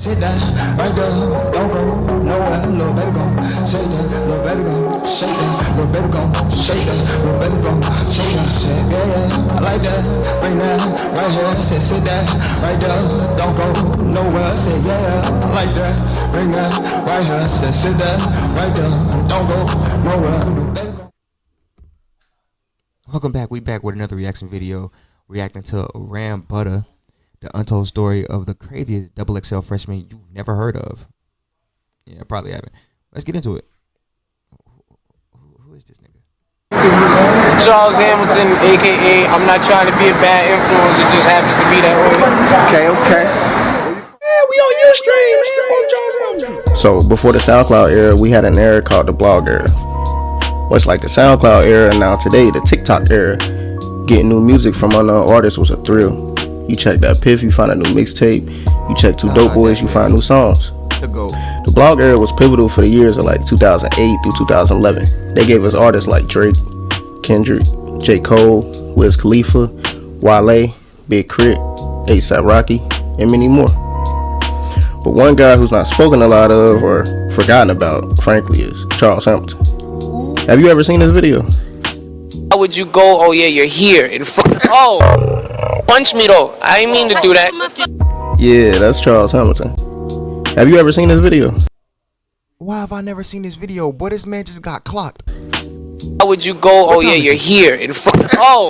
Sit down, right there, don't go nowhere, little baby gon' shake that, little baby gon' shake that, little baby gon' shake that, little baby gon' shake that, said yeah, I like that, bring that right here, said sit down, right there, don't go nowhere, said yeah, I like that, bring that right here, said sit down, right there, don't go nowhere, little baby gon'. Welcome back, we back with another reaction video, reacting to Ram Butter. The untold story of the craziest XXL freshman you've never heard of. Yeah, probably haven't. Let's get into it. Who is this nigga? Charles Hamilton, aka I'm not trying to be a bad influence, it just happens to be that way. Okay. Yeah, we on your stream, man, from Charles Hamilton. So before the SoundCloud era, we had an era called the blog era. Much like the SoundCloud era, now today the TikTok era. Getting new music from unknown artists was a thrill. You check that Piff, you find a new mixtape. You check Two Dope Boys, you find new songs. The blog era was pivotal for the years of like 2008 through 2011. They gave us artists like Drake, Kendrick, J. Cole, Wiz Khalifa, Wale, Big Crit, A$AP Rocky, and many more. But one guy who's not spoken a lot of or forgotten about, frankly, is Charles Hamilton. Have you ever seen this video? How would you go? Oh yeah, you're here in front. Oh, punch me though. I didn't mean to do that. Yeah, that's Charles Hamilton. Have you ever seen this video? Why have I never seen this video? Boy, this man just got clocked. How would you go? Oh yeah, you're here in front. Oh,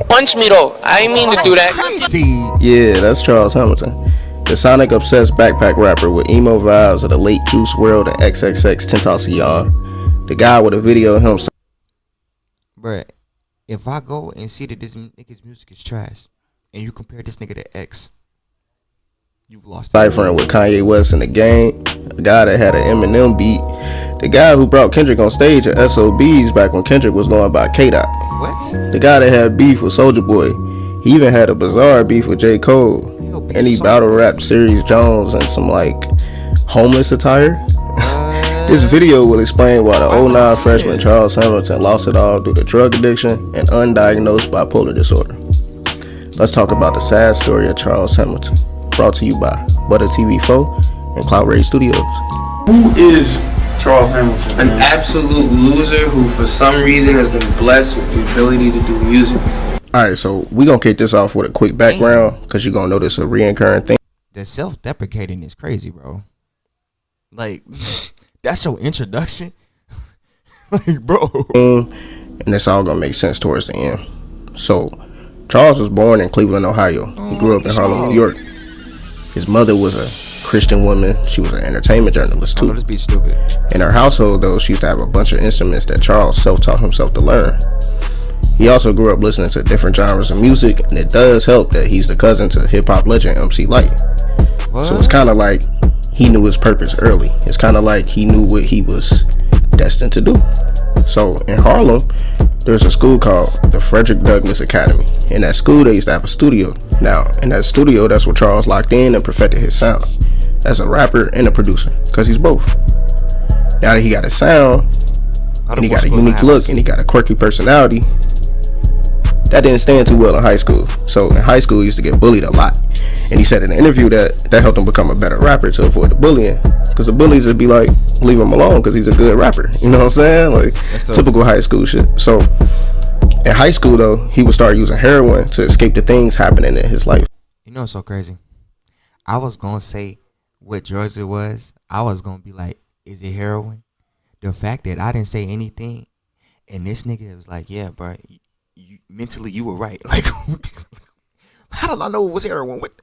punch me though. I didn't mean to do that. Crazy. Yeah, that's Charles Hamilton. The Sonic obsessed backpack rapper with emo vibes of the late Juice WRLD and XXX Tentacion. The guy with a video of him. Bruh, if I go and see that this nigga's music is trash, and you compare this nigga to X, you've lost. Ciphering with Kanye West in the game, a guy that had an Eminem beat, the guy who brought Kendrick on stage at SOBs back when Kendrick was going by K-Dot. What? The guy that had beef with Soulja Boy. He even had a bizarre beef with J. Cole. And he battle rapped Sirius Jones in some like homeless attire. This video will explain why the 09 freshman Charles Hamilton lost it all due to drug addiction and undiagnosed bipolar disorder. Let's talk about the sad story of Charles Hamilton, brought to you by Butter TV 4 and Cloud Ray Studios. Who is Charles Hamilton? An absolute loser who for some reason has been blessed with the ability to do music. Alright, so we gonna kick this off with a quick background because you're gonna notice a reoccurring thing. The self-deprecating is crazy, bro. Like, that's your introduction? Like, bro. And it's all gonna make sense towards the end. So, Charles was born in Cleveland, Ohio. He grew up in Harlem, New York. His mother was a Christian woman. She was an entertainment journalist too. Let's be stupid. In her household, though, she used to have a bunch of instruments that Charles self-taught himself to learn. He also grew up listening to different genres of music, and it does help that he's the cousin to hip-hop legend MC Lyte. So it's kind of like he knew his purpose early. It's kind of like he knew what he was destined to do. So in Harlem, there's a school called the Frederick Douglass Academy. In that school, they used to have a studio. Now, in that studio, that's where Charles locked in and perfected his sound as a rapper and a producer, because he's both. Now that he got a sound, and he got a unique look, and he got a quirky personality, that didn't stand too well in high school. So in high school, he used to get bullied a lot. And he said in an interview that helped him become a better rapper to avoid the bullying. Because the bullies would be like, leave him alone because he's a good rapper. You know what I'm saying? Like, typical high school shit. So in high school, though, he would start using heroin to escape the things happening in his life. You know what's so crazy? I was going to say what drugs it was. I was going to be like, is it heroin? The fact that I didn't say anything, and this nigga was like, yeah, bro, mentally you were right. Like, how did I know it was heroin? What?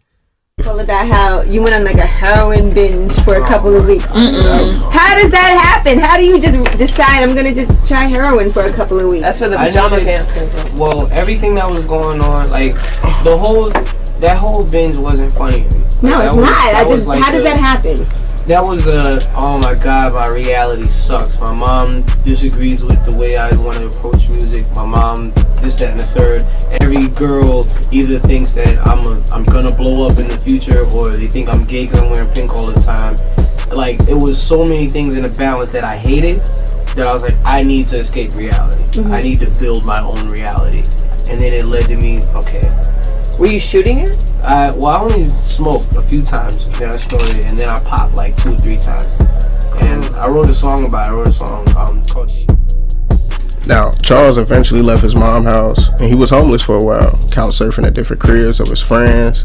All about how you went on like a heroin binge for a couple of weeks. How does that happen? How do you just decide I'm gonna just try heroin for a couple of weeks? That's where the pajama pants come from. Well, everything that was going on, like that whole binge wasn't funny. No, it's not. How does that happen? That was oh my god, my reality sucks. My mom disagrees with the way I want to approach music. My mom, this, that, and the third. Every girl either thinks that I'm gonna blow up in the future, or they think I'm gay because I'm wearing pink all the time. Like, it was so many things in a balance that I hated, that I was like, I need to escape reality. I need to build my own reality. And then it led to me, okay, Were you shooting it? Well, I only smoked a few times, then I snorted it, and then I popped like 2 or 3 times. And I wrote a song about it. I wrote a song called... Now, Charles eventually left his mom's house, and he was homeless for a while, couch surfing at different cribs of his friends.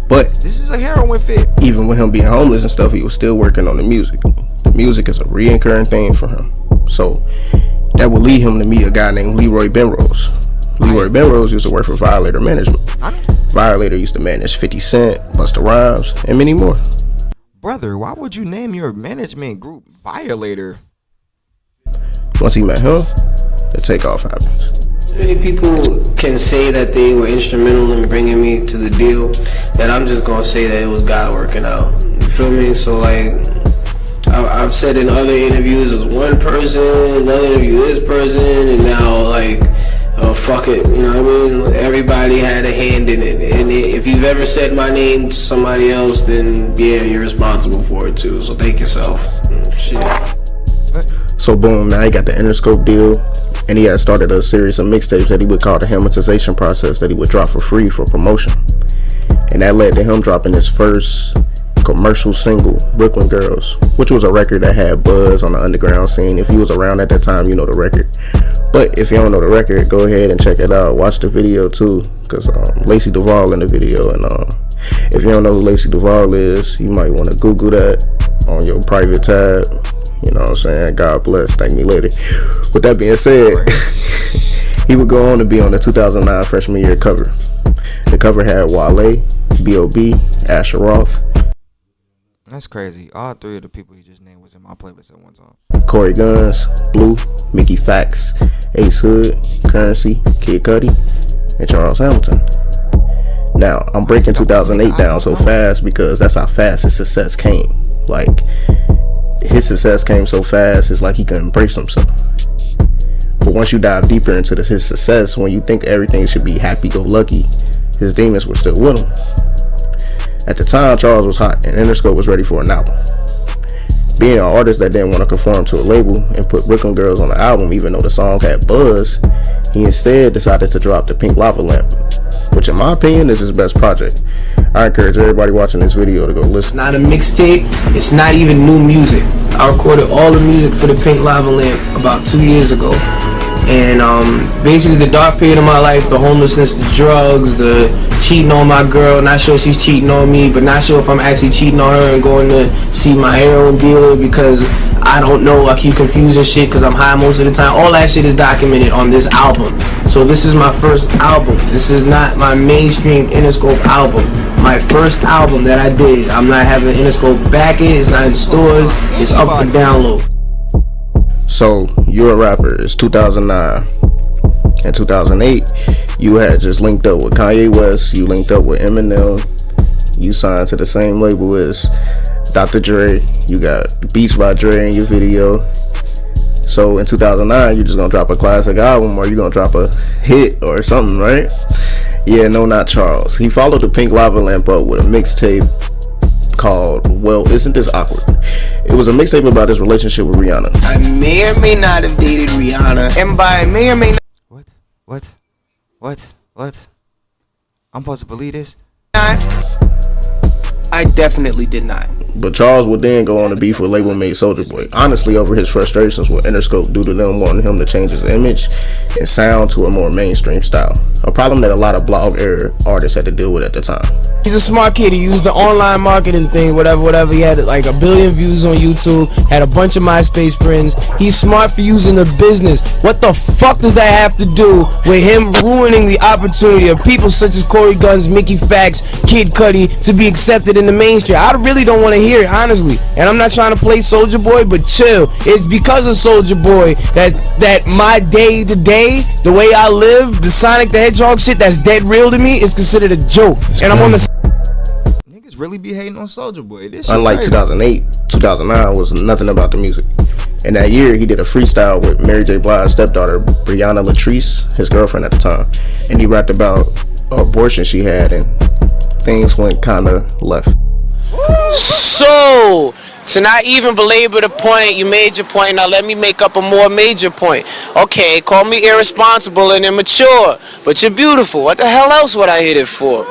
But This is a heroin fit. even with him being homeless and stuff, he was still working on the music. The music is a reoccurring thing for him. So that would lead him to meet a guy named Leroy Benrose. Leroy Benrose used to work for Violator Management. Violator used to manage 50 Cent, Busta Rhymes, and many more. Brother, why would you name your management group Violator? Once he met him, the takeoff happens. Many people can say that they were instrumental in bringing me to the deal, that I'm just gonna say that it was God working out. You feel me? So like, I've said in other interviews, it was one person, another interview this person, and now like, oh fuck it, you know what I mean? Everybody had a hand in it, and if you've ever said my name to somebody else, then yeah, you're responsible for it too. So thank yourself. Shit. So boom, now he got the Interscope deal, and he had started a series of mixtapes that he would call the Hamiltonization process that he would drop for free for promotion. And that led to him dropping his first commercial single, Brooklyn Girls, which was a record that had buzz on the underground scene. If you was around at that time, you know the record. But if you don't know the record, go ahead and check it out. Watch the video too, because Lacey Duvall in the video. And if you don't know who Lacey Duvall is, you might want to Google that on your private tab. You know what I'm saying? God bless. Thank me later. With that being said, he would go on to be on the 2009 freshman year cover. The cover had Wale, B.O.B., Asher Roth. That's crazy. All 3 of the people you just named was in my playlist at one time. Corey Guns, Blue, Mickey Fax, Ace Hood, Currency, Kid Cudi, and Charles Hamilton. Now, I'm breaking 2008 down so fast because that's how fast his success came. Like, his success came so fast, it's like he couldn't brace himself. But once you dive deeper into his success, when you think everything should be happy-go-lucky, his demons were still with him. At the time, Charles was hot, and Interscope was ready for an album. Being an artist that didn't want to conform to a label and put Brooklyn Girls on the album, even though the song had buzz, he instead decided to drop the Pink Lava Lamp, which in my opinion is his best project. I encourage everybody watching this video to go listen. Not a mixtape, it's not even new music. I recorded all the music for the Pink Lava Lamp about 2 years ago. And basically the dark period of my life, the homelessness, the drugs, the cheating on my girl, not sure she's cheating on me, but not sure if I'm actually cheating on her, and going to see my heroin dealer because I don't know, I keep confusing shit because I'm high most of the time. All that shit is documented on this album. So this is my first album. This is not my mainstream Interscope album. My first album that I did. I'm not having Interscope back in, it's not in stores, it's up for download. So, you're a rapper. It's 2009. In 2008, you had just linked up with Kanye West. You linked up with Eminem. You signed to the same label as Dr. Dre. You got Beats by Dre in your video. So, in 2009, you're just going to drop a classic album, or you're going to drop a hit or something, right? Yeah, no, not Charles. He followed the Pink Lava Lamp up with a mixtape called Well, Isn't This Awkward? It was a mixtape about his relationship with Rihanna. I may or may not have dated Rihanna, and by may or may not, What? I'm supposed to believe this? I definitely did not. But Charles would then go on to beef with label mate Soulja Boy, honestly over his frustrations with Interscope due to them wanting him to change his image and sound to a more mainstream style. A problem that a lot of blog era artists had to deal with at the time. He's a smart kid. He used the online marketing thing, whatever. He had like 1 billion views on YouTube, had a bunch of MySpace friends. He's smart for using the business. What the fuck does that have to do with him ruining the opportunity of people such as Corey Guns, Mickey Fax, Kid Cudi to be accepted in the mainstream? I really don't want to hear it, honestly. And I'm not trying to play Soulja Boy, but chill. It's because of Soulja Boy that my day to day, the way I live, the Sonic the Hedgehog shit that's dead real to me is considered a joke. And I'm on the Niggas really be hating on Soulja Boy. This Unlike crazy. 2008, 2009 was nothing about the music. And that year, he did a freestyle with Mary J. Blige's stepdaughter, Brianna Latrice, his girlfriend at the time. And he rapped about abortion she had, and things went kind of left. So To not even belabor the point, you made your point, now let me make up a more major point. Okay, call me irresponsible and immature, but you're beautiful. What the hell else would I hit it for?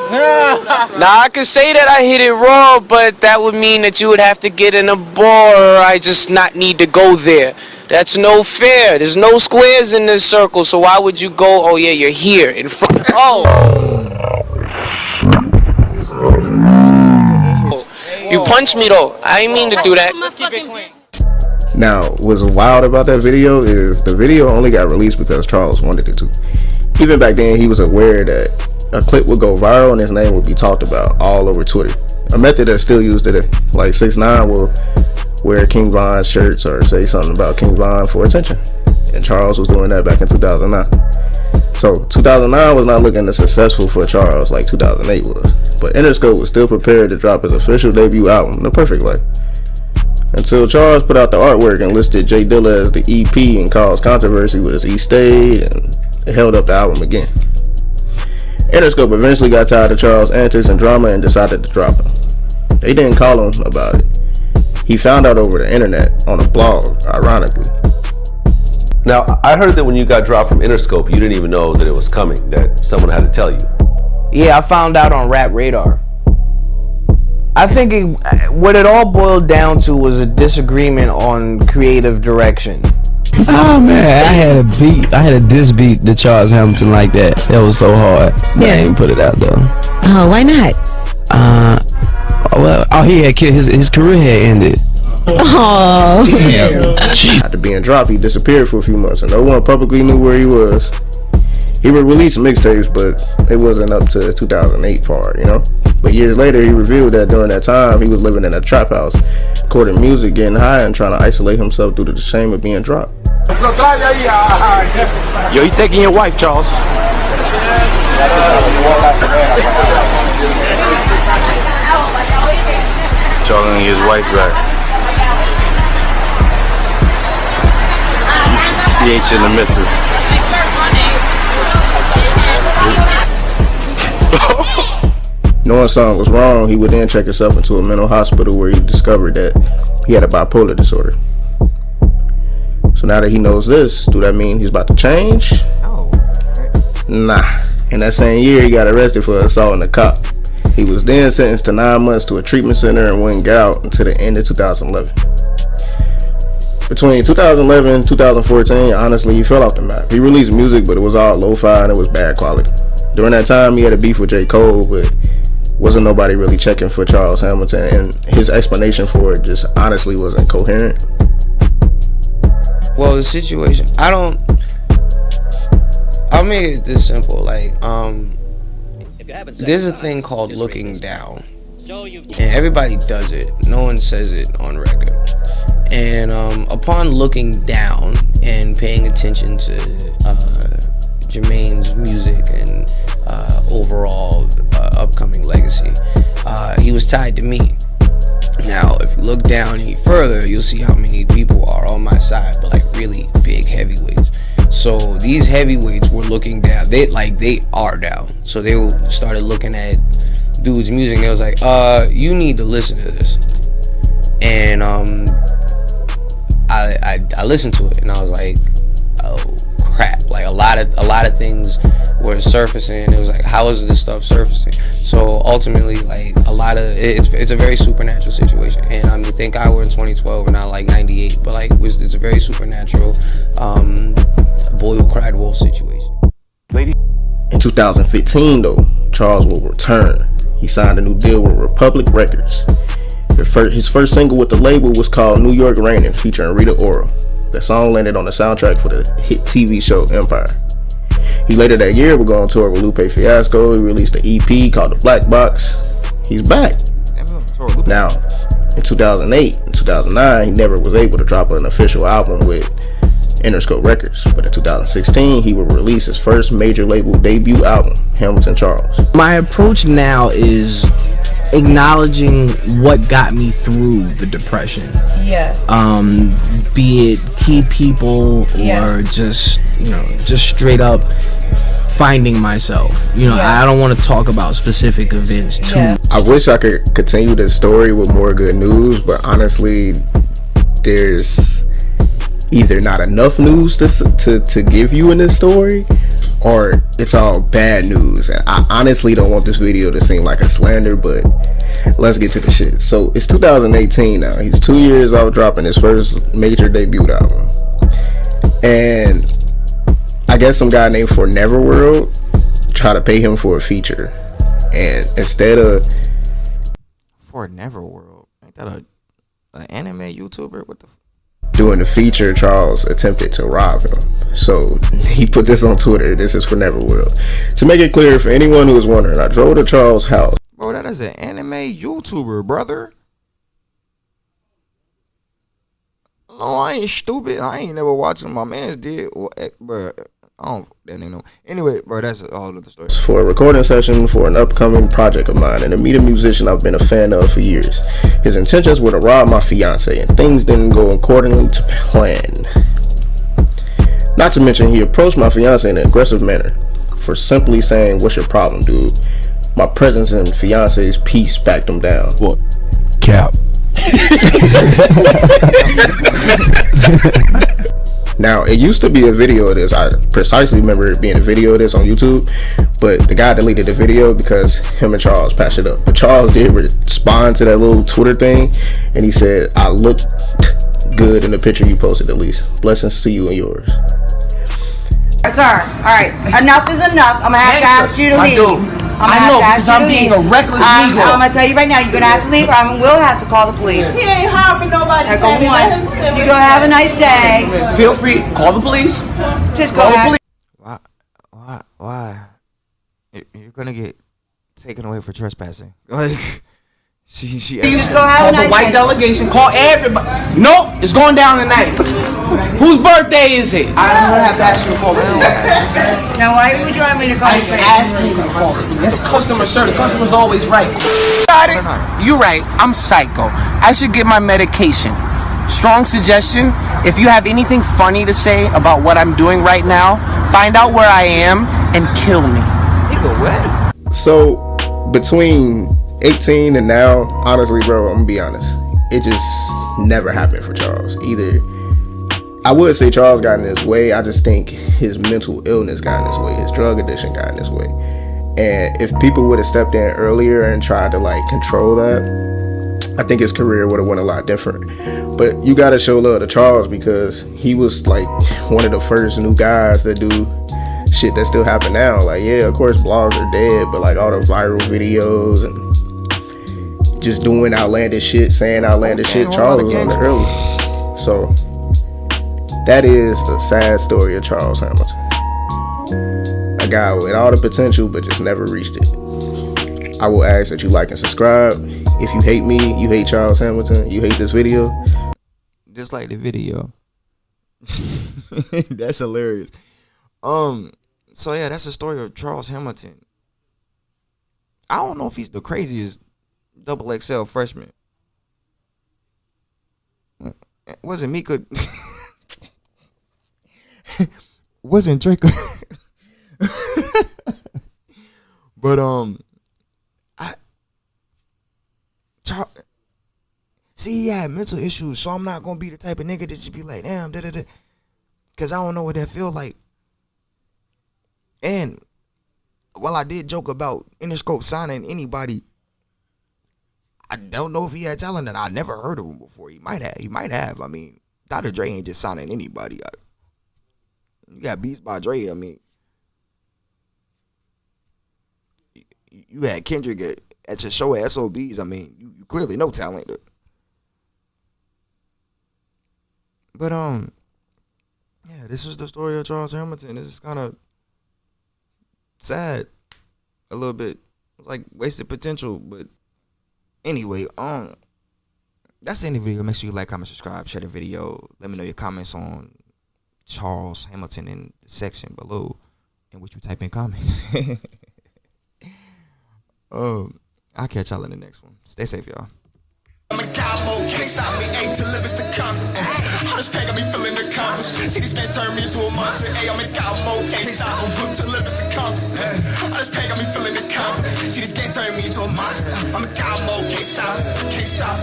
Now, I could say that I hit it raw, but that would mean that you would have to get in a bar, or I just not need to go there. That's no fair. There's no squares in this circle, so why would you go, oh yeah, you're here in front. Oh. You punched me though. I ain't mean to do that. Let's keep it clean. Now, what's wild about that video is the video only got released because Charles wanted it to. Even back then, he was aware that a clip would go viral and his name would be talked about all over Twitter. A method that's still used today. Like 6ix9ine will wear King Von shirts or say something about King Von for attention. And Charles was doing that back in 2009. So 2009 was not looking as successful for Charles like 2008 was. But Interscope was still prepared to drop his official debut album, The Perfect Life. Until Charles put out the artwork and listed J Dilla as the EP and caused controversy with his East Stayed, and it held up the album again. Interscope eventually got tired of Charles' antics and drama and decided to drop him. They didn't call him about it. He found out over the internet on a blog, ironically. Now, I heard that when you got dropped from Interscope, you didn't even know that it was coming, that someone had to tell you. Yeah, I found out on Rap Radar. I think what it all boiled down to was a disagreement on creative direction. Oh man, I had a diss beat to Charles Hamilton like that. That was so hard. But I didn't put it out though. Oh, why not? His career had ended. Oh. After being dropped, he disappeared for a few months and no one publicly knew where he was. He would release mixtapes, but it wasn't up to 2008 part, you know? But years later, he revealed that during that time, he was living in a trap house, recording music, getting high, and trying to isolate himself due to the shame of being dropped. Yo, you taking your wife, Charles? Charles and his wife back. CH and the missus. Knowing something was wrong, he would then check himself into a mental hospital where he discovered that he had a bipolar disorder. So now that he knows this, do that mean he's about to change? No. Nah. In that same year, he got arrested for assaulting a cop. He was then sentenced to 9 months to a treatment center and wouldn't get out until the end of 2011. Between 2011 and 2014, honestly, he fell off the map. He released music, but it was all lo-fi and it was bad quality. During that time, he had a beef with J. Cole, but wasn't nobody really checking for Charles Hamilton, and his explanation for it just honestly wasn't coherent. Well, the situation, I'll make it this simple. Like, there's a thing called looking down, and everybody does it. No one says it on record. And upon looking down and paying attention to Jermaine's music and overall upcoming legacy, he was tied to me. Now, if you look down any further, you'll see how many people are on my side, but like really big heavyweights. So these heavyweights were looking down. They are down. So they started looking at dude's music. And they was like, you need to listen to this. And I listened to it, and I was like, oh crap! Like a lot of things were surfacing. It was like, how is this stuff surfacing? So ultimately, like a lot of it's a very supernatural situation. And I mean, thank God we're in 2012 and not like 98, but like it's a very supernatural boy who cried wolf situation. In 2015, though, Charles will return. He signed a new deal with Republic Records. His first single with the label was called New York Rainin', featuring Rita Ora. The song landed on the soundtrack for the hit TV show Empire. He later that year would go on tour with Lupe Fiasco. He released an EP called The Black Box. He's back. Now, in 2008 and 2009, he never was able to drop an official album with Interscope Records. But in 2016, he would release his first major label debut album, Hamilton Charles. My approach now is acknowledging what got me through the depression. Yeah. Be it key people or just straight up finding myself. I don't want to talk about specific events too I wish I could continue this story with more good news, but honestly, there's either not enough news to give you in this story, or it's all bad news. And I honestly don't want this video to seem like a slander, but let's get to the shit. So it's 2018 now. He's 2 years off dropping his first major debut album, and I guess some guy named For Neverworld tried to pay him for a feature, and instead of For Neverworld, ain't that an anime YouTuber? What the? Doing the feature, Charles attempted to rob him. So he put this on Twitter. This is For Neverworld. To make it clear for anyone who is wondering, I drove to Charles' house. Bro, that is an anime YouTuber, brother. No, I ain't stupid. I ain't never watching. My man's did, bro. I don't. That ain't no. Anyway, bro, that's a whole other story. For a recording session for an upcoming project of mine, and to meet a musician I've been a fan of for years. His intentions were to rob my fiance, and things didn't go accordingly to plan. Not to mention, he approached my fiance in an aggressive manner for simply saying, "What's your problem, dude?" My presence and fiance's peace backed him down. What? Cap. Now, it used to be a video of this. I precisely remember it being a video of this on YouTube, but the guy deleted the video because him and Charles patched it up. But Charles did respond to that little Twitter thing, and he said, "I looked good in the picture you posted, at least. Blessings to you and yours." Sir, alright, enough is enough. I'm gonna have to ask you to leave. I know, because I'm being a reckless Negro. I'm gonna tell you right now, you're gonna have to leave, or I will have to call the police. He ain't harming nobody. Now, go on. You gonna have a nice day. Feel free, call the police. Just go ahead. Why? You're gonna get taken away for trespassing. Like, she just go have a nice the white day. delegation, call everybody. Nope, it's going down tonight. Whose birthday is it? I'm gonna have to ask you to call the police. Now, why would you want me to call the police? I'm asking you to call the police. That's customer service. The customer's always right. Got it? You're right. I'm psycho. I should get my medication. Strong suggestion. If you have anything funny to say about what I'm doing right now, find out where I am and kill me. Nigga, what? So, between 18 and now, honestly, bro, I'm gonna be honest, it just never happened for Charles. Either, I would say Charles got in his way. I just think his mental illness got in his way. His drug addiction got in his way. And if people would have stepped in earlier and tried to like control that, I think his career would have went a lot different. But you gotta show love to Charles because he was like one of the first new guys that do shit that still happen now. Like, yeah, of course blogs are dead, but like all the viral videos and just doing outlandish shit, saying outlandish shit, Charles was on it early. So that is the sad story of Charles Hamilton. A guy with all the potential but just never reached it. I will ask that you like and subscribe. If you hate me, you hate Charles Hamilton, you hate this video, just like the video. That's hilarious. So yeah, that's the story of Charles Hamilton. I don't know if he's the craziest double XL freshman. Wasn't Mika? Wasn't Drake? But see, he had mental issues, so I'm not gonna be the type of nigga that just be like, damn, because I don't know what that feel like. And while I did joke about Interscope signing anybody, I don't know if he had talent, and I never heard of him before. He might have. I mean, Dr. Dre ain't just signing anybody. You got Beats by Dre. I mean, you had Kendrick at your show at SOBs. I mean, you clearly know talent. But yeah, this is the story of Charles Hamilton. This is kind of sad, a little bit. It's like wasted potential, but anyway, that's the end of the video. Make sure you like, comment, subscribe, share the video. Let me know your comments on Charles Hamilton in the section below, in which you type in comments. I'll catch y'all in the next one. Stay safe, y'all. I'm a cowboy, can't stop me, ayy, till live is to come. All this pain got me feeling the compass. See these games turn me into a monster. Ayy, I'm a cowboy, can't stop me, till live is to come. All this pain got me feeling the compass. See these games turn me into a monster. I'm a cowboy, can't stop, can't stop.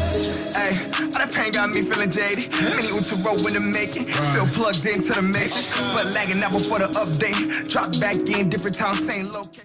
Ayy, all that pain got me feeling jaded. Many to roll in the making, still plugged into the mix, but lagging out before the update. Drop back in, different time, same location.